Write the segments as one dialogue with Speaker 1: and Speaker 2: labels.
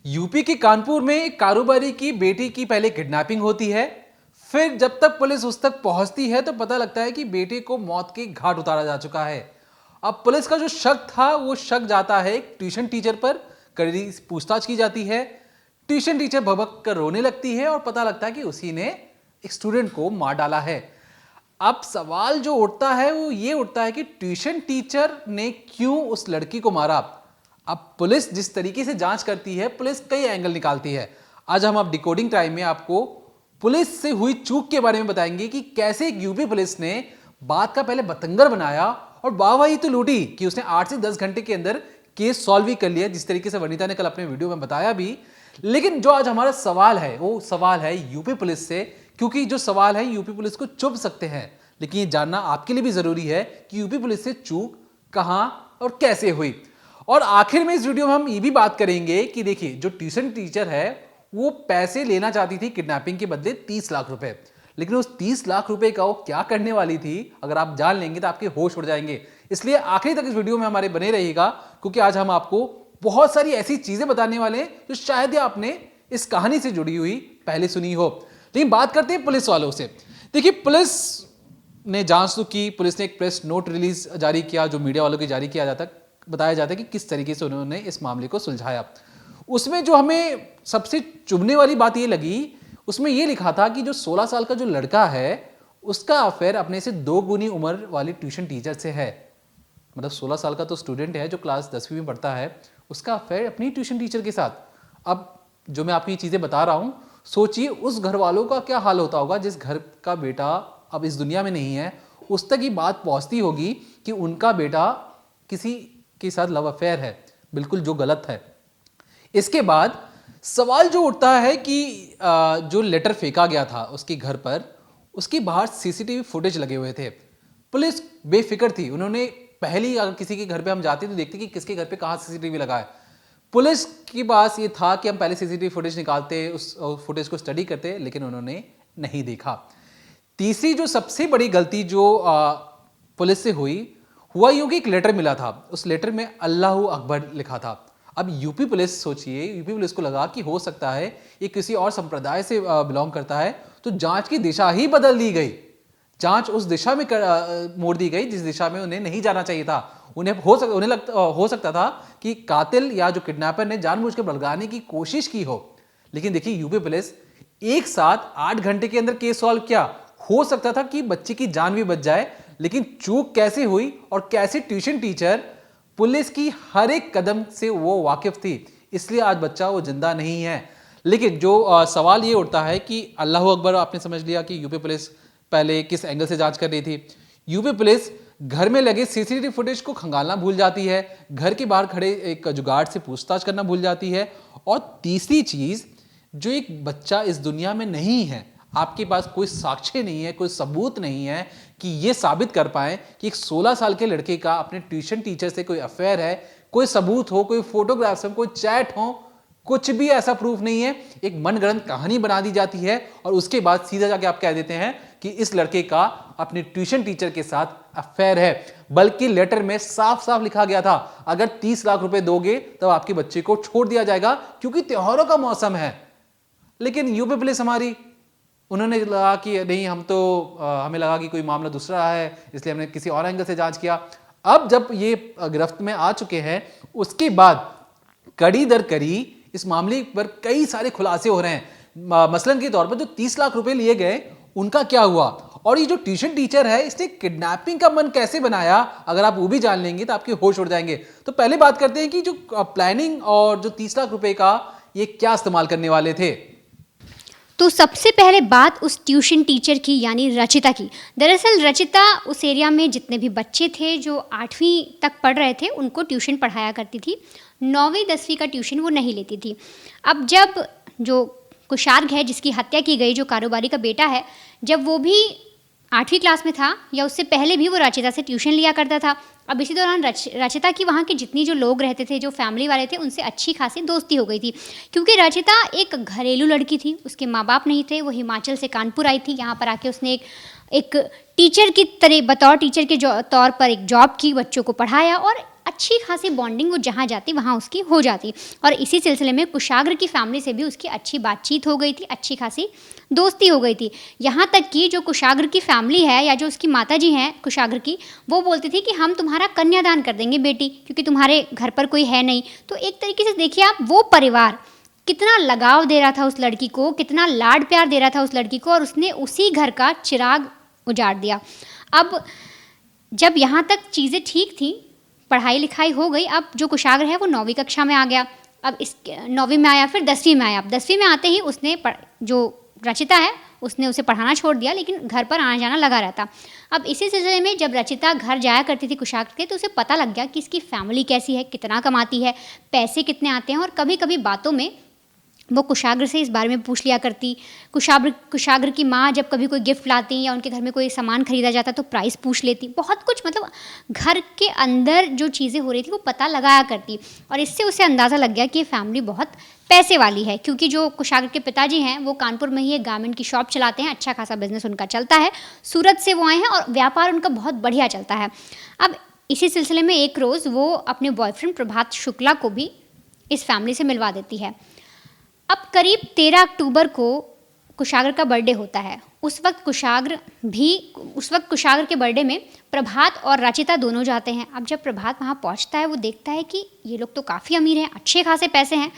Speaker 1: UP के कानपुर में एक कारोबारी की बेटी की पहले किडनैपिंग होती है। फिर जब तक पुलिस उस तक पहुंचती है तो पता लगता है कि बेटे को मौत के घाट उतारा जा चुका है। अब पुलिस का जो शक था वो शक जाता है एक ट्यूशन टीचर पर। कड़ी पूछताछ की जाती है। ट्यूशन टीचर भबक कर रोने लगती है और पता लगता है कि उसी ने एक स्टूडेंट को मार डाला है। अब सवाल जो उठता है वो ये उठता है कि ट्यूशन टीचर ने क्यों उस लड़की को मारा। अब पुलिस जिस तरीके से जांच करती है, पुलिस कई एंगल निकालती है। आज हम डिकोडिंग टाइम में आपको पुलिस से हुई चूक के बारे में बताएंगे कि कैसे एक यूपी पुलिस ने बात का पहले बतंगर बनाया और वाहवाही तो लूटी कि उसने 8 से 10 घंटे के अंदर केस सॉल्व भी कर लिया, जिस तरीके से वनिता ने कल अपने वीडियो में बताया भी। लेकिन जो आज हमारा सवाल है वो सवाल है यूपी पुलिस से, क्योंकि जो सवाल है यूपी पुलिस को चुभ सकते हैं, लेकिन ये जानना आपके लिए भी जरूरी है कि यूपी पुलिस से चूक कहां और कैसे हुई। और आखिर में इस वीडियो में हम ये भी बात करेंगे कि देखिए जो ट्यूशन टीचर है वो पैसे लेना चाहती थी किडनैपिंग के बदले 30 लाख रुपए, लेकिन उस 30 लाख रुपए का वो क्या करने वाली थी अगर आप जान लेंगे तो आपके होश उड़ जाएंगे। इसलिए आखिरी तक इस वीडियो में हमारे बने रहिएगा, क्योंकि आज हम आपको बहुत सारी ऐसी चीजें बताने वाले हैं जो शायद ही आपने इस कहानी से जुड़ी हुई पहले सुनी हो। लेकिन बात करते हैं पुलिस वालों से। देखिए पुलिस ने जांच तो की, पुलिस ने एक प्रेस नोट रिलीज जारी किया जो मीडिया वालों की जारी किया जाता, बताया जाता है कि किस तरीके से उन्होंने इस मामले को सुलझाया। उसमें जो हमें सबसे चुभने वाली बात ये लगी, उसमें ये लिखा था कि जो 16 साल का जो लड़का है उसका अफेयर अपने से 2 गुनी उम्र वाली ट्यूशन टीचर से है। मतलब 16 साल का तो स्टूडेंट है जो क्लास 10वीं में पढ़ता है, उसका अफेयर अपनी ट्यूशन टीचर के साथ। अब जो मैं आपको ये चीज़ें बता रहा हूँ, सोचिए उस घर वालों का क्या हाल होता होगा जिस घर का बेटा अब इस दुनिया में नहीं है, उस तक ये बात पहुँचती होगी कि उनका बेटा किसी के साथ लव अफेयर है, बिल्कुल जो गलत है। इसके बाद सवाल जो उठता है कि जो लेटर फेंका गया था उसके घर पर, उसके बाहर सीसीटीवी फुटेज लगे हुए थे। पुलिस बेफिक्र थी, उन्होंने पहली अगर किसी के घर पे हम जाते तो देखते कि किसके घर पे कहाँ सीसीटीवी लगा है। पुलिस के पास ये था कि हम पहले सीसीटीवी फुटेज निकालते, उस फुटेज को स्टडी करते, लेकिन उन्होंने नहीं देखा। तीसरी जो सबसे बड़ी गलती जो पुलिस से हुआ यूं कि एक लेटर मिला था, उस लेटर में अल्लाह अकबर लिखा था। अब यूपी पुलिस सोचिए, यूपी पुलिस को लगा कि हो सकता है ये किसी और संप्रदाय से बिलोंग करता है, तो जांच की दिशा ही बदल दी गई। जांच उस दिशा में मोड़ दी गई जिस दिशा में उन्हें नहीं जाना चाहिए था। उन्हें हो सकता था कि कातिल या जो किडनैपर ने जानबूझकर भड़काने की कोशिश की हो। लेकिन देखिए यूपी पुलिस एक साथ 8 घंटे के अंदर केस सॉल्व किया। हो सकता था कि बच्चे की जान भी बच जाए, लेकिन चूक कैसे हुई और कैसे ट्यूशन टीचर पुलिस की हर एक कदम से वो वाकिफ थी, इसलिए आज बच्चा वो जिंदा नहीं है। लेकिन जो सवाल ये उठता है कि अल्लाह अकबर आपने समझ लिया कि यूपी पुलिस पहले किस एंगल से जांच कर रही थी। यूपी पुलिस घर में लगे सीसीटीवी फुटेज को खंगालना भूल जाती है, घर के बाहर खड़े एक जुगाड़ से पूछताछ करना भूल जाती है, और तीसरी चीज, जो एक बच्चा इस दुनिया में नहीं है, आपके पास कोई साक्ष्य नहीं है, कोई सबूत नहीं है कि ये साबित कर पाए कि एक 16 साल के लड़के का अपने ट्यूशन टीचर से कोई अफेयर है, कोई सबूत हो, कोई फोटोग्राफ्स हो, कोई चैट हो, कुछ भी ऐसा प्रूफ नहीं है। एक मनगढ़ंत कहानी बना दी जाती है और उसके बाद सीधा जाके आप कह देते हैं कि इस लड़के का अपने ट्यूशन टीचर के साथ अफेयर है। बल्कि लेटर में साफ साफ लिखा गया था, अगर 30 लाख रुपए दोगे तो आपके बच्चे को छोड़ दिया जाएगा, क्योंकि त्योहारों का मौसम है। लेकिन यूपी पुलिस हमारी, उन्होंने लगा कि नहीं, हमें लगा कि कोई मामला दूसरा है, इसलिए हमने किसी और एंगल से जांच किया। अब जब ये गिरफ्त में आ चुके हैं, उसके बाद कड़ी दर कड़ी इस मामले पर कई सारे खुलासे हो रहे हैं। मसलन के तौर पर जो 30 लाख रुपए लिए गए उनका क्या हुआ, और ये जो ट्यूशन टीचर है इसने किडनैपिंग का मन कैसे बनाया, अगर आप वो भी जान लेंगे तो आपके होश उड़ जाएंगे। तो पहले बात करते हैं कि जो प्लानिंग और जो 30 लाख रुपए का ये क्या इस्तेमाल करने वाले थे।
Speaker 2: तो सबसे पहले बात उस ट्यूशन टीचर की यानी रचिता की। दरअसल रचिता उस एरिया में जितने भी बच्चे थे जो 8वीं तक पढ़ रहे थे उनको ट्यूशन पढ़ाया करती थी। 9वीं 10वीं का ट्यूशन वो नहीं लेती थी। अब जब जो कुशार्ग है जिसकी हत्या की गई, जो कारोबारी का बेटा है, जब वो भी 8वीं क्लास में था या उससे पहले भी वो रचिता से ट्यूशन लिया करता था। अब इसी दौरान रचिता की वहाँ के जितनी जो लोग रहते थे, जो फैमिली वाले थे, उनसे अच्छी खासी दोस्ती हो गई थी, क्योंकि रचिता एक घरेलू लड़की थी, उसके माँ बाप नहीं थे, वो हिमाचल से कानपुर आई थी। यहाँ पर आके उसने एक टीचर की तरह बतौर टीचर के तौर पर एक जॉब की, बच्चों को पढ़ाया और अच्छी खासी बॉन्डिंग वो जहाँ जाती वहाँ उसकी हो जाती। और इसी सिलसिले में कुशाग्र की फैमिली से भी उसकी अच्छी बातचीत हो गई थी, अच्छी खासी दोस्ती हो गई थी। यहाँ तक कि जो कुशाग्र की फैमिली है या जो उसकी माता जी हैं कुशाग्र की, वो बोलती थी कि हम तुम्हारा कन्यादान कर देंगे बेटी, क्योंकि तुम्हारे घर पर कोई है नहीं। तो एक तरीके से देखिए आप, वो परिवार कितना लगाव दे रहा था उस लड़की को, कितना लाड प्यार दे रहा था उस लड़की को, और उसने उसी घर का चिराग उजाड़ दिया। अब जब यहाँ तक चीज़ें ठीक थी, पढ़ाई लिखाई हो गई, अब जो कुशाग्र है वो 9वीं कक्षा में आ गया। अब इस 9वीं में आया, फिर 10वीं में आया। अब 10वीं में आते ही उसने जो रचिता है उसने उसे पढ़ाना छोड़ दिया, लेकिन घर पर आना जाना लगा रहता। अब इसी सिलसिले में जब रचिता घर जाया करती थी कुशाग्र के, तो उसे पता लग गया कि इसकी फैमिली कैसी है, कितना कमाती है, पैसे कितने आते हैं। और कभी कभी बातों में वो कुशाग्र से इस बारे में पूछ लिया करती। कुशाग्र की माँ जब कभी कोई गिफ्ट लाती या उनके घर में कोई सामान खरीदा जाता तो प्राइस पूछ लेती। बहुत कुछ, मतलब घर के अंदर जो चीज़ें हो रही थी वो पता लगाया करती। और इससे उसे अंदाज़ा लग गया कि ये फैमिली बहुत पैसे वाली है, क्योंकि जो कुशाग्र के पिताजी हैं वो कानपुर में ही एक गारमेंट की शॉप चलाते हैं, अच्छा खासा बिजनेस उनका चलता है। सूरत से वो आए हैं और व्यापार उनका बहुत बढ़िया चलता है। अब इसी सिलसिले में एक रोज़ वो अपने बॉयफ्रेंड प्रभात शुक्ला को भी इस फैमिली से मिलवा देती है। अब करीब 13 अक्टूबर को कुशाग्र का बर्थडे होता है। उस वक्त कुशाग्र के बर्थडे में प्रभात और रचिता दोनों जाते हैं। अब जब प्रभात वहाँ पहुँचता है, वो देखता है कि ये लोग तो काफ़ी अमीर हैं, अच्छे खासे पैसे हैं।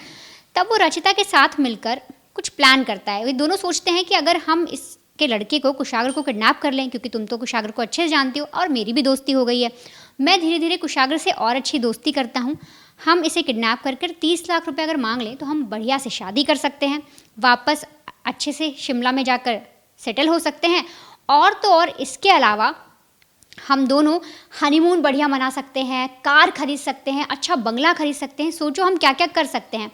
Speaker 2: तब वो रचिता के साथ मिलकर कुछ प्लान करता है। वे दोनों सोचते हैं कि अगर हम इसके लड़के को, कुशाग्र को किडनैप कर लें, क्योंकि तुम तो कुशाग्र को अच्छे से जानती हो और मेरी भी दोस्ती हो गई है, मैं धीरे धीरे कुशाग्र से और अच्छी दोस्ती करता हूँ, हम इसे किडनैप कर 30 लाख रुपए अगर मांग लें तो हम बढ़िया से शादी कर सकते हैं, वापस अच्छे से शिमला में जाकर सेटल हो सकते हैं। और तो और इसके अलावा हम दोनों हनीमून बढ़िया मना सकते हैं, कार खरीद सकते हैं, अच्छा बंगला खरीद सकते हैं। सोचो हम क्या क्या कर सकते हैं।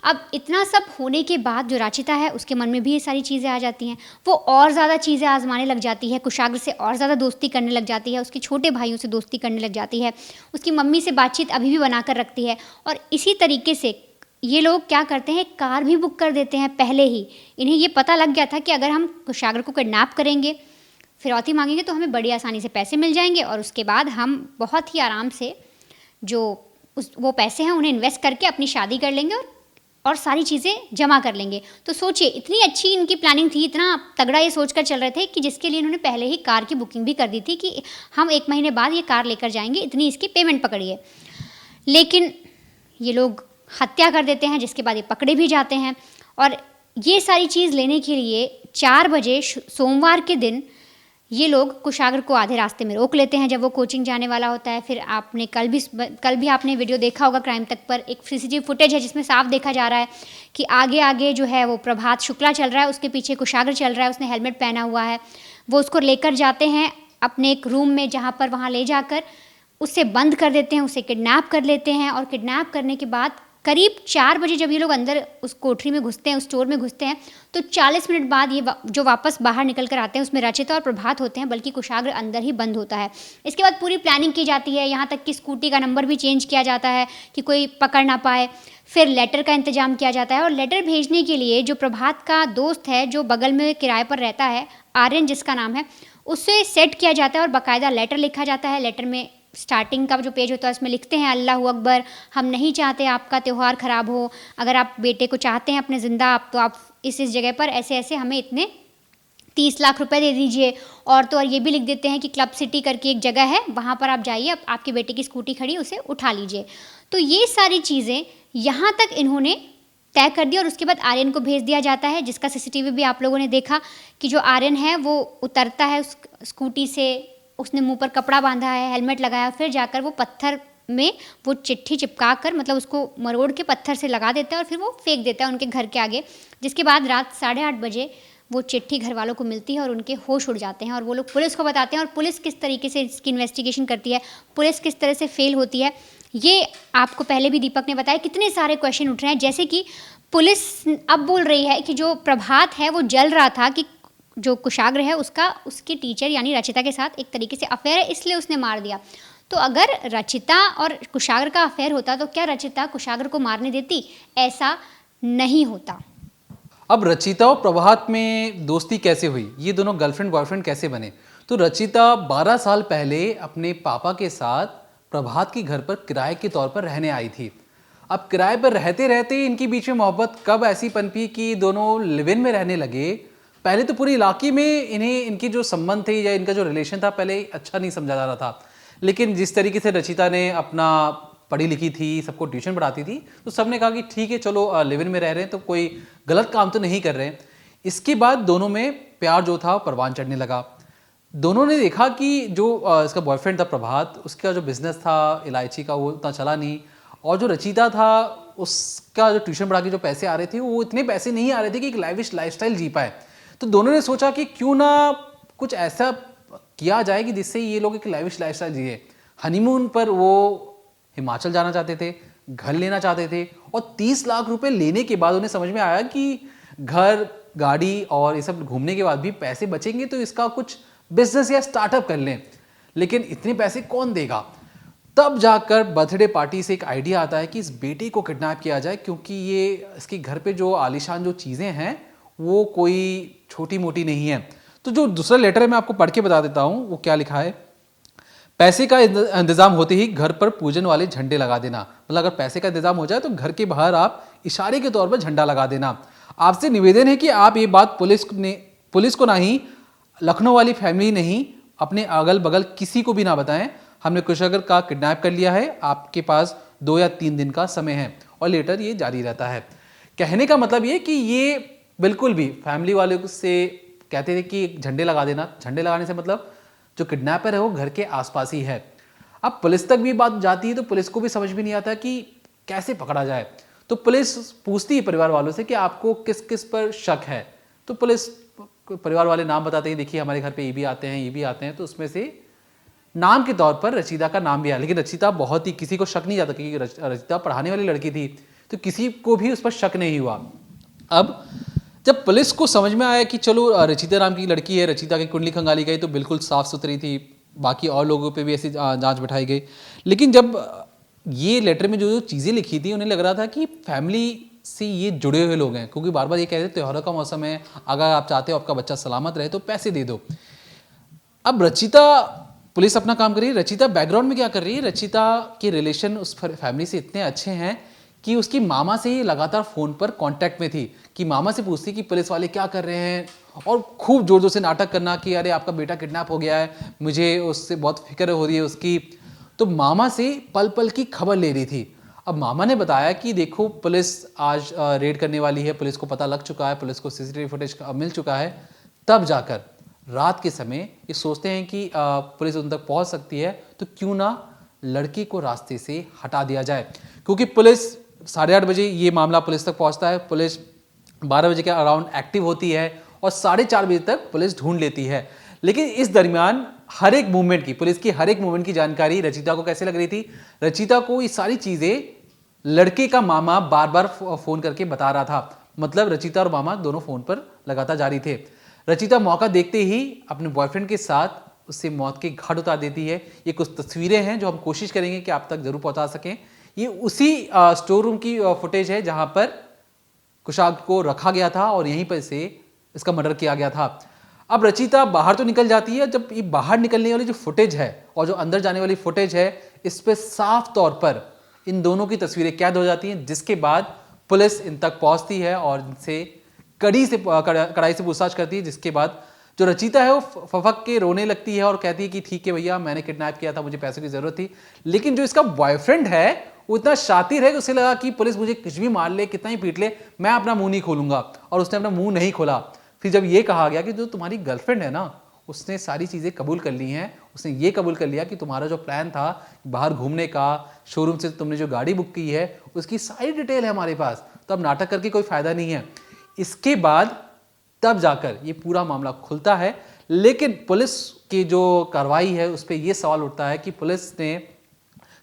Speaker 2: अब इतना सब होने के बाद जो रचिता है उसके मन में भी ये सारी चीज़ें आ जाती हैं। वो और ज़्यादा चीज़ें आजमाने लग जाती है, कुशाग्र से और ज़्यादा दोस्ती करने लग जाती है, उसके छोटे भाइयों से दोस्ती करने लग जाती है, उसकी मम्मी से बातचीत अभी भी बना कर रखती है। और इसी तरीके से ये लोग क्या करते हैं, कार भी बुक कर देते हैं पहले ही। इन्हें ये पता लग गया था कि अगर हम कुशाग्र को किडनैप करेंगे, फिरौती मांगेंगे तो हमें बड़ी आसानी से पैसे मिल जाएंगे, और उसके बाद हम बहुत ही आराम से वो पैसे हैं उन्हें इन्वेस्ट करके अपनी शादी कर लेंगे और सारी चीज़ें जमा कर लेंगे। तो सोचिए, इतनी अच्छी इनकी प्लानिंग थी, इतना तगड़ा ये सोच कर चल रहे थे कि जिसके लिए इन्होंने पहले ही कार की बुकिंग भी कर दी थी कि हम 1 महीने बाद ये कार लेकर जाएंगे, इतनी इसकी पेमेंट पकड़िए। लेकिन ये लोग हत्या कर देते हैं, जिसके बाद ये पकड़े भी जाते हैं। और ये सारी चीज़ लेने के लिए 4 बजे सोमवार के दिन ये लोग कुशाग्र को आधे रास्ते में रोक लेते हैं जब वो कोचिंग जाने वाला होता है। फिर आपने कल भी आपने वीडियो देखा होगा क्राइम तक पर, एक सीसीटीवी फुटेज है जिसमें साफ देखा जा रहा है कि आगे आगे जो है वो प्रभात शुक्ला चल रहा है, उसके पीछे कुशाग्र चल रहा है, उसने हेलमेट पहना हुआ है। वो उसको लेकर जाते हैं अपने एक रूम में, जहाँ पर वहाँ ले जाकर उसे बंद कर देते हैं, उसे किडनैप कर लेते हैं। और किडनैप करने के बाद करीब 4 बजे जब ये लोग अंदर उस कोठरी में घुसते हैं, उस स्टोर में घुसते हैं, तो 40 मिनट बाद ये जो वापस बाहर निकल कर आते हैं उसमें रचिता और प्रभात होते हैं, बल्कि कुशाग्र अंदर ही बंद होता है। इसके बाद पूरी प्लानिंग की जाती है, यहाँ तक कि स्कूटी का नंबर भी चेंज किया जाता है कि कोई पकड़ ना पाए। फिर लेटर का इंतजाम किया जाता है, और लेटर भेजने के लिए जो प्रभात का दोस्त है जो बगल में किराए पर रहता है, आर्यन जिसका नाम है, उससे सेट किया जाता है और बाकायदा लेटर लिखा जाता है। लेटर में स्टार्टिंग का जो पेज होता है उसमें लिखते हैं, अल्लाह अकबर, हम नहीं चाहते आपका त्यौहार ख़राब हो, अगर आप बेटे को चाहते हैं अपने ज़िंदा आप, तो आप इस जगह पर ऐसे ऐसे हमें इतने 30 लाख रुपए दे दीजिए। और तो और ये भी लिख देते हैं कि क्लब सिटी करके एक जगह है, वहाँ पर आप जाइए, आपके बेटे की स्कूटी खड़ी, उसे उठा लीजिए। तो ये सारी चीज़ें यहाँ तक इन्होंने तय कर दी। और उसके बाद आर्यन को भेज दिया जाता है, जिसका सीसीटीवी भी आप लोगों ने देखा कि जो आर्यन है वो उतरता है उस स्कूटी से, उसने मुंह पर कपड़ा बांधा है, हेलमेट लगाया, फिर जाकर वो पत्थर में वो चिट्ठी चिपका कर, मतलब उसको मरोड़ के पत्थर से लगा देता है और फिर वो फेंक देता है उनके घर के आगे। जिसके बाद रात 8:30 बजे वो चिट्ठी घर वालों को मिलती है और उनके होश उड़ जाते हैं, और वो लोग पुलिस को बताते हैं। और पुलिस किस तरीके से इसकी इन्वेस्टिगेशन करती है, पुलिस किस तरह से फेल होती है, ये आपको पहले भी दीपक ने बताया। कितने सारे क्वेश्चन उठ रहे हैं, जैसे कि पुलिस अब बोल रही है कि जो प्रभात है वो जल रहा था कि जो कुशाग्र है उसकी टीचर यानी रचिता के साथ एक तरीके से अफेयर है, इसलिए उसने मार दिया। तो अगर रचिता और कुशाग्र का अफेयर होता तो क्या रचिता कुशाग्र को मारने देती? ऐसा नहीं होता।
Speaker 1: अब रचिता और प्रभात में दोस्ती कैसे हुई, ये दोनों गर्लफ्रेंड बॉयफ्रेंड कैसे बने? तो रचिता 12 साल पहले अपने पापा के साथ प्रभात के घर पर किराए के तौर पर रहने आई थी। अब किराए पर रहते रहते इनके बीच में मोहब्बत कब ऐसी पनपी कि दोनों लिव इन में रहने लगे। पहले तो पूरे इलाके में इन्हें इनके जो संबंध थे या इनका जो रिलेशन था पहले अच्छा नहीं समझा जा रहा था, लेकिन जिस तरीके से रचिता ने अपना पढ़ी लिखी थी, सबको ट्यूशन पढ़ाती थी, तो सबने कहा कि ठीक है चलो लिव इन में रह रहे हैं तो कोई गलत काम तो नहीं कर रहे हैं। इसके बाद दोनों में प्यार जो था परवान चढ़ने लगा। दोनों ने देखा कि जो इसका बॉयफ्रेंड था प्रभात, उसका जो बिजनेस था इलायची का वो उतना चला नहीं, और जो रचिता था उसका जो ट्यूशन पढ़ा के जो पैसे आ रहे थे वो इतने पैसे नहीं आ रहे थे कि एक लाइविश लाइफस्टाइल जी पाए। तो दोनों ने सोचा कि क्यों ना कुछ ऐसा किया जाए कि जिससे ये लोग एक लाइविश लाइफस्टाइल जिए। हनीमून पर वो हिमाचल जाना चाहते थे, घर लेना चाहते थे, और 30 लाख रुपए लेने के बाद उन्हें समझ में आया कि घर, गाड़ी और ये सब घूमने के बाद भी पैसे बचेंगे तो इसका कुछ बिजनेस या स्टार्टअप कर लें, लेकिन इतने पैसे कौन देगा। तब जाकर बर्थडे पार्टी से एक आइडिया आता है कि इस बेटे को किडनैप किया जाए, क्योंकि ये इसके घर पे जो आलीशान जो चीज़ें हैं वो कोई छोटी मोटी नहीं है। तो जो दूसरा लेटर है मैं आपको पढ़ के बता देता हूँ वो क्या लिखा है। पैसे का इंतजाम होते ही घर पर पूजन वाले झंडे लगा देना। मतलब अगर पैसे का इंतजाम हो जाए तो घर के बाहर आप इशारे के तौर पर झंडा लगा देना। आपसे निवेदन है कि आप ये बात पुलिस को ना ही, लखनऊ वाली फैमिली नहीं, अपने अगल बगल किसी को भी ना बताएं। हमने कुशागर का किडनैप कर लिया है, आपके पास 2 या 3 दिन का समय है। और लेटर ये जारी रहता है। कहने का मतलब ये कि ये बिल्कुल भी फैमिली वाले से कहते थे कि झंडे लगा देना। झंडे लगाने से मतलब जो किडनैपर है वो घर के आसपास ही है। अब पुलिस तक भी बात जाती है तो पुलिस को भी समझ में नहीं आता कि कैसे पकड़ा जाए। तो पुलिस पूछती है परिवार वालों से कि आपको किस किस पर शक है। तो पुलिस, परिवार वाले नाम बताते हैं, देखिए हमारे घर पे ये भी आते हैं, ये भी आते हैं। तो उसमें से नाम के तौर पर रचिता का नाम भी आया, लेकिन रचिता बहुत ही, किसी को शक नहीं जाता क्योंकि रचिता पढ़ाने वाली लड़की थी, तो किसी को भी उस पर शक नहीं हुआ। अब जब पुलिस को समझ में आया कि चलो रचिता नाम की लड़की है, रचिता की कुंडली खंगाली गई तो बिल्कुल साफ सुथरी थी, बाकी और लोगों पे भी ऐसी जांच बैठाई गई। लेकिन जब ये लेटर में जो चीज़ें लिखी थी उन्हें लग रहा था कि फैमिली से ये जुड़े हुए लोग हैं, क्योंकि बार बार ये कह रहे थे त्योहारों का मौसम है, अगर आप चाहते हो आपका बच्चा सलामत रहे तो पैसे दे दो। अब रचिता, पुलिस अपना काम कर रही है, रचिता बैकग्राउंड में क्या कर रही है, रचिता के रिलेशन उस फैमिली से इतने अच्छे हैं कि उसकी मामा से ही लगातार फ़ोन पर कांटेक्ट में थी, कि मामा से पूछती कि पुलिस वाले क्या कर रहे हैं, और खूब जोर जोर से नाटक करना कि अरे आपका बेटा किडनैप हो गया है, मुझे उससे बहुत फिक्र हो रही है उसकी। तो मामा से पल पल की खबर ले रही थी। अब मामा ने बताया कि देखो पुलिस आज रेड करने वाली है, पुलिस को पता लग चुका है, पुलिस को सीसीटीवी फुटेज मिल चुका है। तब जाकर रात के समय ये सोचते हैं कि पुलिस उन तक पहुंच सकती है, तो क्यों ना लड़की को रास्ते से हटा दिया जाए। क्योंकि पुलिस 8:30 बजे ये मामला पुलिस तक पहुंचता है, पुलिस 12 बजे के अराउंड एक्टिव होती है और 4:30 बजे तक पुलिस ढूंढ लेती है। लेकिन इस दरमियान हर एक मूवमेंट की, पुलिस की हर एक मूवमेंट की जानकारी रचिता को कैसे लग रही थी। रचिता को ये सारी चीज़ें लड़के का मामा बार बार फ़ोन करके बता रहा था। मतलब रचिता और मामा दोनों फ़ोन पर लगातार जारी थे। रचिता मौका देखते ही अपने बॉयफ्रेंड के साथ उससे मौत के घाट उतार देती है। ये कुछ तस्वीरें हैं जो हम कोशिश करेंगे कि आप तक जरूर पहुंचा सकें। ये उसी स्टोर रूम की फुटेज है जहां पर कुशाग को रखा गया था और यहीं पर से इसका मर्डर किया गया था। अब रचिता बाहर तो निकल जाती है, जब ये बाहर निकलने वाली जो फुटेज है और जो अंदर जाने वाली फुटेज है, इस पर साफ तौर पर इन दोनों की तस्वीरें कैद हो जाती हैं, जिसके बाद पुलिस इन तक पहुंचती है और इनसे कड़ाई से पूछताछ करती है। जिसके बाद जो रचिता है वो फफक के रोने लगती है और कहती है कि ठीक है भैया, मैंने किडनैप किया था, मुझे पैसों की जरूरत थी। लेकिन जो इसका बॉयफ्रेंड है वो इतना शातिर है कि उसे लगा कि पुलिस मुझे कुछ भी मार ले, कितना ही पीट ले, मैं अपना मुंह नहीं खोलूंगा, और उसने अपना मुंह नहीं खोला। फिर जब ये कहा गया कि जो तुम्हारी गर्लफ्रेंड है ना, उसने सारी चीज़ें कबूल कर ली हैं, उसने ये कबूल कर लिया कि तुम्हारा जो प्लान था बाहर घूमने का, शोरूम से तुमने जो गाड़ी बुक की है उसकी सारी डिटेल है हमारे पास, तो अब नाटक करके कोई फायदा नहीं है। इसके बाद तब जाकर ये पूरा मामला खुलता है। लेकिन पुलिस की जो कार्रवाई है उस पर यह सवाल उठता है कि पुलिस ने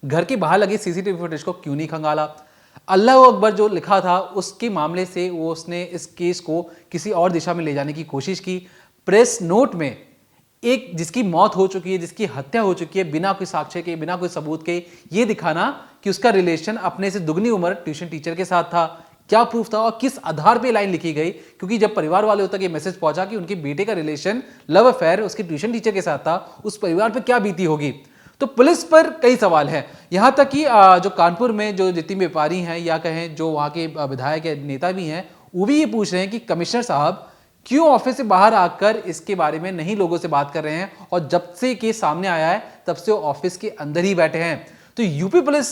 Speaker 1: घर के बाहर लगे सीसीटीवी फुटेज को क्यों नहीं खंगाला। अल्लाह अकबर जो लिखा था उसके मामले से वो उसने इस केस को किसी और दिशा में ले जाने की कोशिश की। प्रेस नोट में एक जिसकी मौत हो चुकी है, जिसकी हत्या हो चुकी है, बिना कोई साक्ष्य के, बिना कोई सबूत के, ये दिखाना कि उसका रिलेशन अपने से दुगनी उम्र ट्यूशन टीचर के साथ था, क्या प्रूफ था और किस आधार पे लाइन लिखी गई। क्योंकि जब परिवार वालों तक ये मैसेज पहुंचा कि उनके बेटे का रिलेशन लव अफेयर उसके ट्यूशन टीचर के साथ था, उस परिवार पे क्या बीती होगी। तो पुलिस पर कई सवाल हैं। यहाँ तक कि जो कानपुर में जो जितने व्यापारी हैं या कहें जो वहाँ के विधायक या नेता भी हैं, वो भी ये पूछ रहे हैं कि कमिश्नर साहब क्यों ऑफिस से बाहर आकर इसके बारे में नहीं लोगों से बात कर रहे हैं, और जब से केस सामने आया है तब से वो ऑफिस के अंदर ही बैठे हैं। तो यूपी पुलिस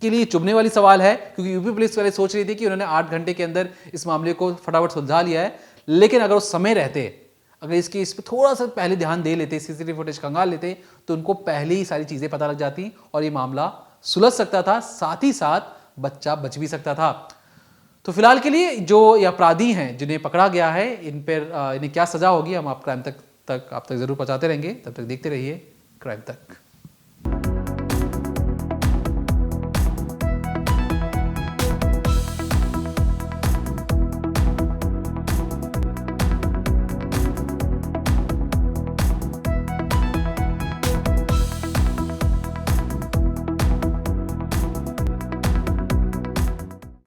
Speaker 1: के लिए चुभने वाली सवाल है, क्योंकि यूपी पुलिस वाले सोच रही थी कि उन्होंने 8 घंटे के अंदर इस मामले को फटाफट सुलझा लिया है, लेकिन अगर उस समय रहते, अगर इस पर थोड़ा सा पहले ध्यान दे लेते, सीसीटीवी फुटेज खंगाल लेते, तो उनको पहले ही सारी चीजें पता लग जाती और ये मामला सुलझ सकता था, साथ ही साथ बच्चा बच भी सकता था। तो फिलहाल के लिए जो ये अपराधी हैं जिन्हें पकड़ा गया है, इन पर इन्हें क्या सजा होगी हम आप क्राइम तक आप तक जरूर पहुंचाते रहेंगे। तब तक देखते रहिए क्राइम तक।